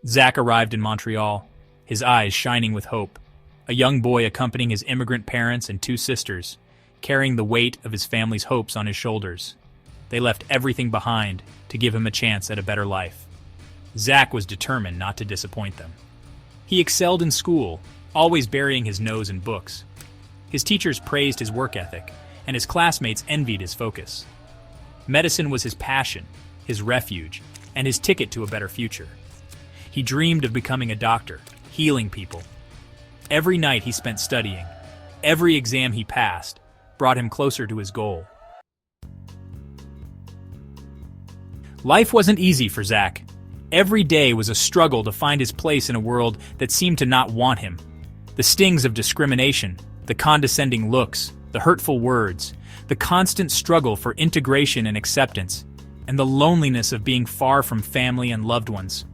Zack arrived in Montreal, his eyes shining with hope, a young boy accompanying his immigrant parents and two sisters, carrying the weight of his family's hopes on his shoulders. They left everything behind to give him a chance at a better life. Zack was determined not to disappoint them. He excelled in school, always burying his nose in books. His teachers praised his work ethic, and his classmates envied his focus. Medicine was his passion, his refuge, and his ticket to a better future. He dreamed of becoming a doctor, healing people. Every night he spent studying. Every exam he passed brought him closer to his goal. Life wasn't easy for Zack. Every day was a struggle to find his place in a world that seemed to not want him. The stings of discrimination, the condescending looks, the hurtful words, the constant struggle for integration and acceptance, and the loneliness of being far from family and loved ones,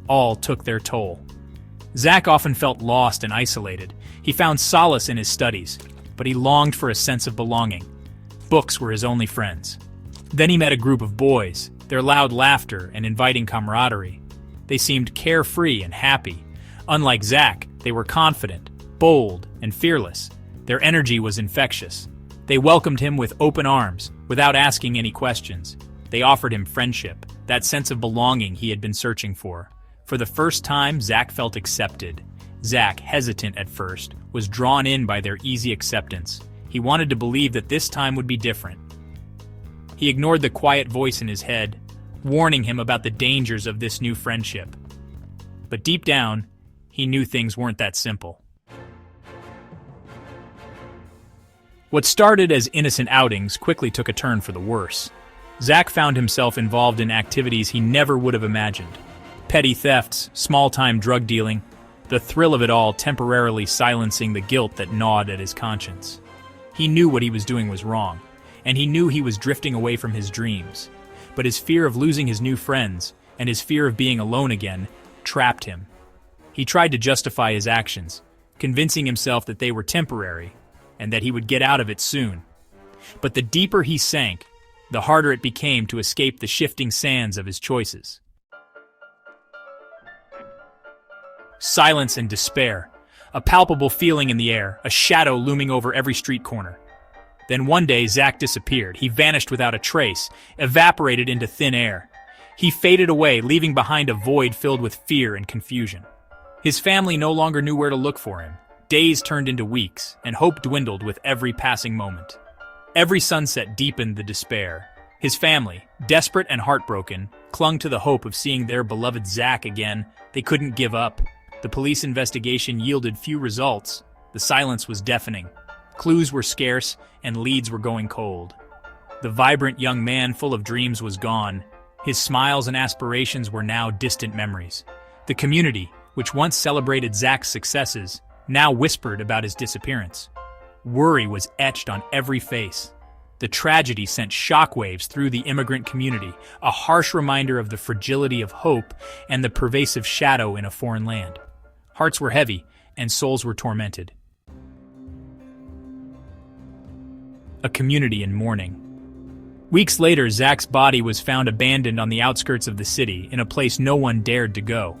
all took their toll. Zack often felt lost and isolated. He found solace in his studies, but he longed for a sense of belonging. Books were his only friends. Then he met a group of boys, their loud laughter and inviting camaraderie. They seemed carefree and happy. Unlike Zack, they were confident, bold, and fearless. Their energy was infectious. They welcomed him with open arms, without asking any questions. They offered him friendship, that sense of belonging he had been searching for. For the first time, Zack felt accepted. Zack, hesitant at first, was drawn in by their easy acceptance. He wanted to believe that this time would be different. He ignored the quiet voice in his head, warning him about the dangers of this new friendship. But deep down, he knew things weren't that simple. What started as innocent outings quickly took a turn for the worse. Zack found himself involved in activities he never would have imagined. Petty thefts, small-time drug dealing, the thrill of it all temporarily silencing the guilt that gnawed at his conscience. He knew what he was doing was wrong, and he knew he was drifting away from his dreams. But his fear of losing his new friends, and his fear of being alone again, trapped him. He tried to justify his actions, convincing himself that they were temporary, and that he would get out of it soon. But the deeper he sank, the harder it became to escape the shifting sands of his choices. Silence and despair, a palpable feeling in the air, a shadow looming over every street corner. Then one day, Zack disappeared. He vanished without a trace, evaporated into thin air. He faded away, leaving behind a void filled with fear and confusion. His family no longer knew where to look for him. Days turned into weeks, and hope dwindled with every passing moment. Every sunset deepened the despair. His family, desperate and heartbroken, clung to the hope of seeing their beloved Zack again. They couldn't give up. The police investigation yielded few results. The silence was deafening. Clues were scarce, and leads were going cold. The vibrant young man full of dreams was gone. His smiles and aspirations were now distant memories. The community, which once celebrated Zack's successes, now whispered about his disappearance. Worry was etched on every face. The tragedy sent shockwaves through the immigrant community, a harsh reminder of the fragility of hope and the pervasive shadow in a foreign land. Hearts were heavy, and souls were tormented. A community in mourning. Weeks later, Zack's body was found abandoned on the outskirts of the city, in a place no one dared to go.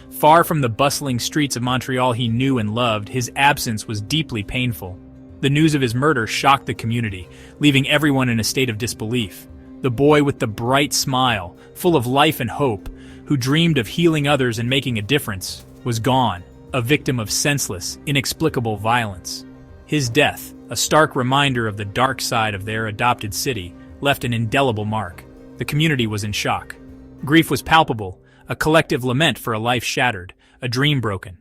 Far from the bustling streets of Montreal he knew and loved, his absence was deeply painful. The news of his murder shocked the community, leaving everyone in a state of disbelief. The boy with the bright smile, full of life and hope, who dreamed of healing others and making a difference, was gone, a victim of senseless, inexplicable violence. His death, a stark reminder of the dark side of their adopted city, left an indelible mark. The community was in shock. Grief was palpable, a collective lament for a life shattered, a dream broken.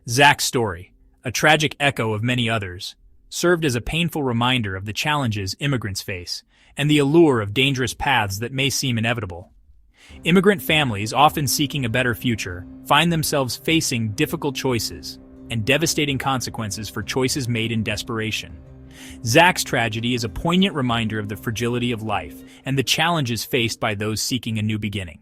Zack's story, a tragic echo of many others, served as a painful reminder of the challenges immigrants face and the allure of dangerous paths that may seem inevitable. Immigrant families, often seeking a better future, find themselves facing difficult choices and devastating consequences for choices made in desperation. Zack's tragedy is a poignant reminder of the fragility of life and the challenges faced by those seeking a new beginning.